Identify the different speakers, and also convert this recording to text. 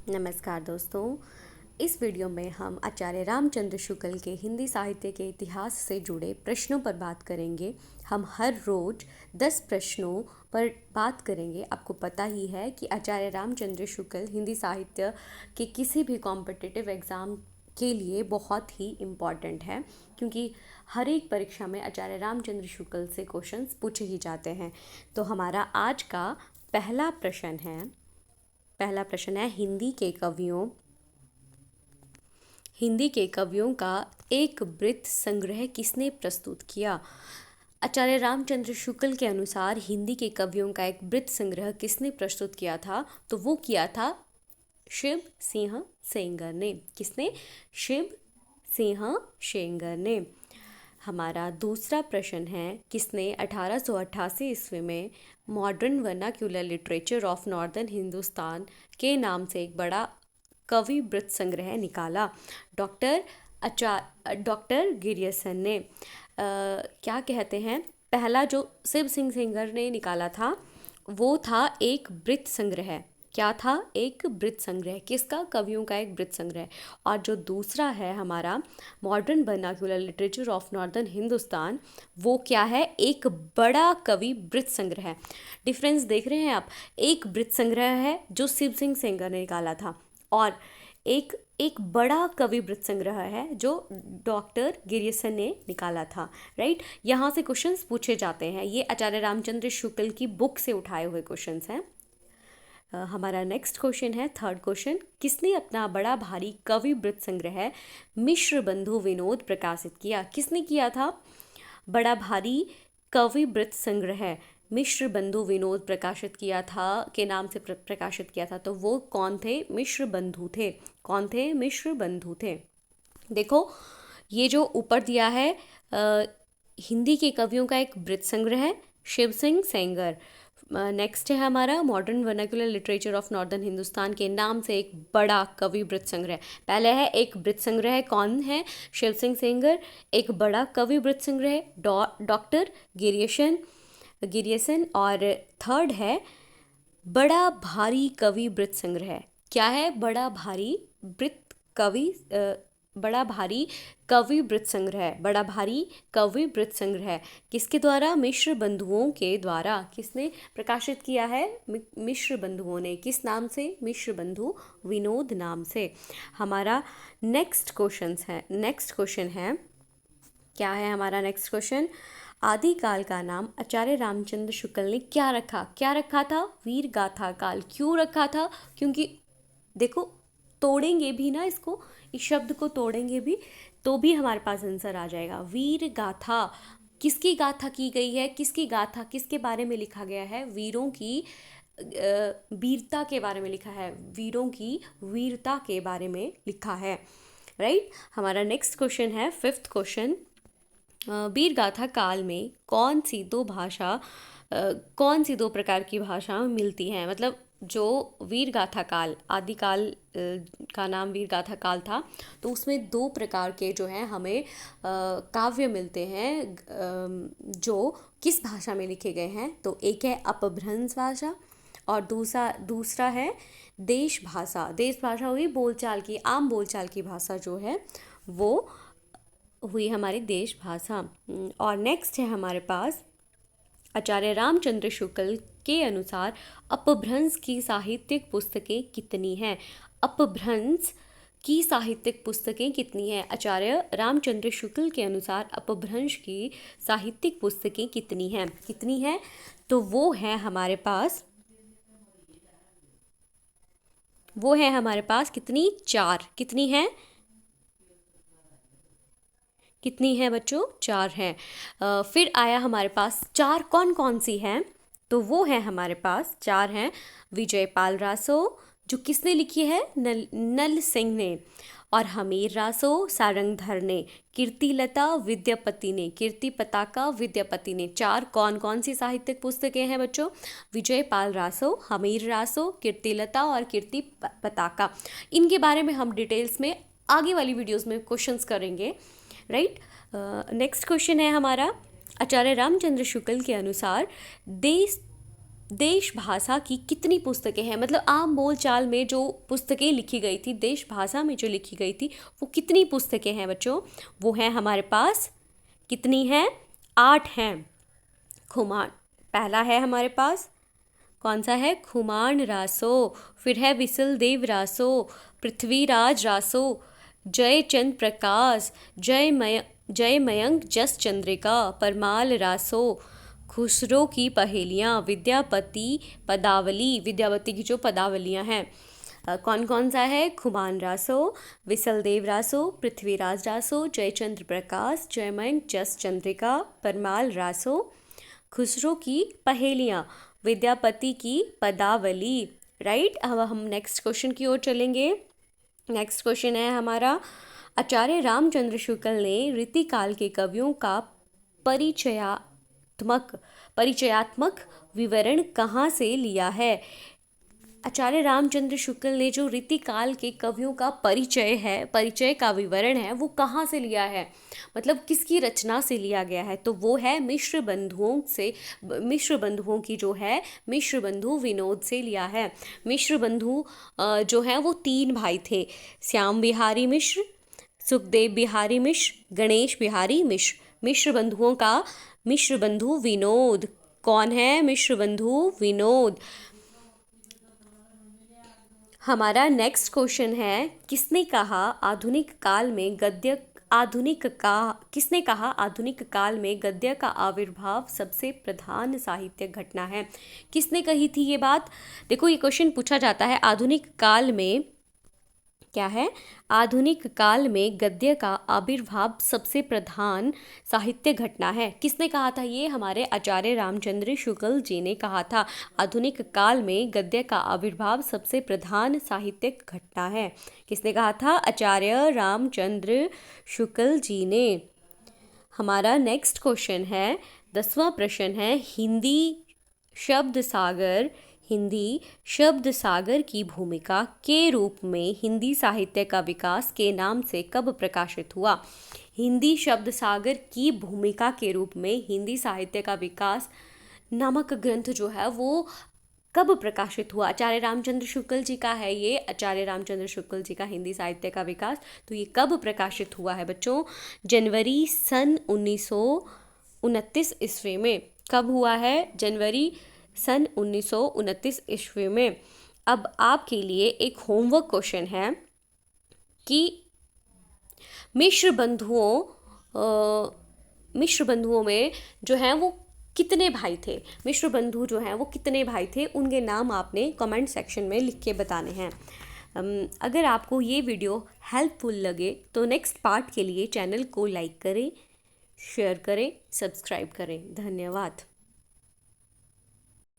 Speaker 1: नमस्कार दोस्तों। इस वीडियो में हम आचार्य रामचंद्र शुक्ल के हिंदी साहित्य के इतिहास से जुड़े प्रश्नों पर बात करेंगे। हम हर रोज 10 प्रश्नों पर बात करेंगे। आपको पता ही है कि आचार्य रामचंद्र शुक्ल हिंदी साहित्य के किसी भी कॉम्पिटिटिव एग्ज़ाम के लिए बहुत ही इम्पॉर्टेंट है, क्योंकि हर एक परीक्षा में आचार्य रामचंद्र शुक्ल से क्वेश्चंस पूछे ही जाते हैं। तो हमारा आज का पहला प्रश्न है हिंदी के कवियों का एक वृत्त संग्रह किसने प्रस्तुत किया। आचार्य रामचंद्र शुक्ल के अनुसार हिंदी के कवियों का एक वृत्त संग्रह किसने प्रस्तुत किया था, तो वो किया था शिव सिंह सेंगर ने। किसने? शिव सिंह सेंगर ने। हमारा दूसरा प्रश्न है, किसने 1888 ईस्वी में modern vernacular literature of northern Hindustan के नाम से एक बड़ा कवि वृत्त संग्रह निकाला। डॉक्टर गिरियसन ने। क्या कहते हैं, पहला जो शिव सिंह सेंगर ने निकाला था वो था एक वृत्त संग्रह। क्या था? एक वृत्त संग्रह। किसका? कवियों का एक वृत्त संग्रह। और जो दूसरा है हमारा modern vernacular literature of northern Hindustan, वो क्या है? एक बड़ा कवि वृत्त संग्रह। डिफरेंस देख रहे हैं आप? एक वृत्त संग्रह है जो शिव सिंह सेंगर ने निकाला था, और एक बड़ा कवि वृत्त संग्रह है जो डॉक्टर गिरियसन ने निकाला था। राइट, यहाँ से क्वेश्चंस पूछे जाते हैं। ये आचार्य रामचंद्र शुक्ल की बुक से उठाए हुए क्वेश्चंस हैं। हमारा नेक्स्ट क्वेश्चन है, थर्ड क्वेश्चन, किसने अपना बड़ा भारी कवि वृत्त संग्रह मिश्र बंधु विनोद प्रकाशित किया? किसने किया था बड़ा भारी कवि वृत्त संग्रह? मिश्र बंधु विनोद प्रकाशित किया था, के नाम से प्रकाशित किया था। तो वो कौन थे? मिश्र बंधु थे। कौन थे? मिश्र बंधु थे। देखो, ये जो ऊपर दिया है हिंदी के कवियों का एक वृत्त संग्रह, शिव सिंह सेंगर। नेक्स्ट है हमारा modern vernacular literature of northern Hindustan के नाम से एक बड़ा कवि वृत्त संग्रह। पहले है एक वृत्त संग्रह, कौन है? शिव सिंह सेंगर। एक बड़ा कवि वृत्त संग्रह डॉक्टर गिरियसन। और थर्ड है बड़ा भारी कवि वृत्त संग्रह। क्या है? बड़ा भारी कवि वृत्त संग्रह। बड़ा भारी कवि वृत्त संग्रह किसके द्वारा? मिश्र बंधुओं के द्वारा। किसने प्रकाशित किया है? मिश्र बंधुओं ने। किस नाम से? मिश्र बंधु विनोद नाम से। हमारा नेक्स्ट क्वेश्चन है, क्या है हमारा नेक्स्ट क्वेश्चन? आदिकाल का नाम आचार्य रामचंद्र शुक्ल ने क्या रखा था? वीर गाथा काल। क्यों रखा था? क्योंकि देखो, तोड़ेंगे भी ना इसको, इस शब्द को तोड़ेंगे भी तो भी हमारे पास आंसर आ जाएगा। वीर गाथा। किसकी गाथा की गई है? किसकी गाथा, किसके बारे में लिखा गया है? वीरों की वीरता के बारे में लिखा है। वीरों की वीरता के बारे में लिखा है। राइट। हमारा नेक्स्ट क्वेश्चन है, फिफ्थ क्वेश्चन, वीर गाथा काल में कौन सी दो प्रकार की भाषा मिलती हैं? मतलब जो वीर गाथा काल, आदिकाल का नाम वीर गाथा काल था, तो उसमें दो प्रकार के जो हैं हमें काव्य मिलते हैं, जो किस भाषा में लिखे गए हैं? तो एक है अपभ्रंश भाषा और दूसरा है देश भाषा। देश भाषा हुई बोलचाल की, आम बोलचाल की भाषा जो है वो हुई हमारी देश भाषा। और नेक्स्ट है हमारे पास, आचार्य रामचंद्र शुक्ल के अनुसार अपभ्रंश की साहित्यिक पुस्तकें कितनी हैं? अपभ्रंश की साहित्यिक पुस्तकें कितनी हैं? आचार्य रामचंद्र शुक्ल के अनुसार अपभ्रंश की साहित्यिक पुस्तकें कितनी हैं? तो वो है हमारे पास कितनी? 4। कितनी है बच्चों? 4 हैं। फिर आया हमारे पास 4 कौन सी हैं? तो वो है हमारे पास 4 हैं। विजयपाल रासो, जो किसने लिखी है? नल सिंह ने। और हमीर रासो सारंगधर ने। कीर्तिलता विद्यापति ने। कीर्ति पताका विद्यापति ने। 4 कौन सी साहित्यिक पुस्तकें हैं बच्चों? विजयपाल रासो, हमीर रासो, कीर्तिलता और कीर्ति पताका। इनके बारे में हम डिटेल्स में आगे वाली वीडियोस में क्वेश्चंस करेंगे। राइट। नेक्स्ट क्वेश्चन है हमारा, आचार्य रामचंद्र शुक्ल के अनुसार देश भाषा की कितनी पुस्तकें हैं, मतलब आम बोल चाल में जो पुस्तकें लिखी गई थी, देश भाषा में जो लिखी गई थी, वो कितनी पुस्तकें हैं बच्चों? वो हैं हमारे पास, कितनी हैं? 8 हैं। खुमान पहला है हमारे पास, कौन सा है? खुमान रासो। फिर है विसलदेव रासो, पृथ्वीराज रासो, जयचंद प्रकाश, जय मयंक जस चंद्रिका, परमाल रासो, खुसरो की पहेलियाँ, विद्यापति पदावली, विद्यापति की जो पदावलियाँ हैं, कौन कौन सा है? खुमान रासो, विसलदेव रासो, पृथ्वीराज रासो, जयचंद्र प्रकाश, जयमयंक जस चंद्रिका, परमाल रासो, खुसरो की पहेलियाँ, विद्यापति की पदावली। राइट। अब हम नेक्स्ट क्वेश्चन की ओर चलेंगे। नेक्स्ट क्वेश्चन है हमारा, आचार्य रामचंद्र शुक्ल ने रीतिकाल के कवियों का परिचयात्मक विवरण कहाँ से लिया है? आचार्य रामचंद्र शुक्ल ने जो रीतिकाल के कवियों का परिचय का विवरण है, वो कहाँ से लिया है, मतलब किसकी रचना से लिया गया है? तो वो है मिश्र बंधुओं की जो है, मिश्र बंधु विनोद से लिया है। मिश्र बंधु जो है वो 3 भाई थे, श्याम बिहारी मिश्र, सुखदेव बिहारी मिश्र, गणेश बिहारी मिश्र। मिश्र बंधु विनोद कौन है? मिश्र बंधु विनोद। हमारा नेक्स्ट क्वेश्चन है, किसने कहा आधुनिक काल में गद्य का आविर्भाव सबसे प्रधान साहित्यिक घटना है? किसने कही थी ये बात? देखो, ये क्वेश्चन पूछा जाता है, आधुनिक काल में क्या है? आधुनिक काल में गद्य का आविर्भाव सबसे प्रधान साहित्य घटना है। किसने कहा था ये? हमारे आचार्य रामचंद्र शुक्ल जी ने कहा था, आधुनिक काल में गद्य का आविर्भाव सबसे प्रधान साहित्यिक घटना है। किसने कहा था? आचार्य रामचंद्र शुक्ल जी ने। हमारा नेक्स्ट क्वेश्चन है, 10वां प्रश्न है, हिंदी शब्द सागर की भूमिका के रूप में हिंदी साहित्य का विकास के नाम से कब प्रकाशित हुआ? हिंदी शब्द सागर की भूमिका के रूप में हिंदी साहित्य का विकास नामक ग्रंथ जो है वो कब प्रकाशित हुआ? आचार्य रामचंद्र शुक्ल जी का है ये, आचार्य रामचंद्र शुक्ल जी का हिंदी साहित्य का विकास। तो ये कब प्रकाशित हुआ है बच्चों? जनवरी सन 1929 ईस्वी में। कब हुआ है? जनवरी सन 1929 ईस्वी में। अब आपके लिए एक होमवर्क क्वेश्चन है कि मिश्र बंधुओं में जो है वो कितने भाई थे? मिश्र बंधु जो हैं वो कितने भाई थे? उनके नाम आपने कमेंट सेक्शन में लिख के बताने हैं। अगर आपको ये वीडियो हेल्पफुल लगे तो नेक्स्ट पार्ट के लिए चैनल को लाइक करें, शेयर करें, सब्सक्राइब करें। धन्यवाद।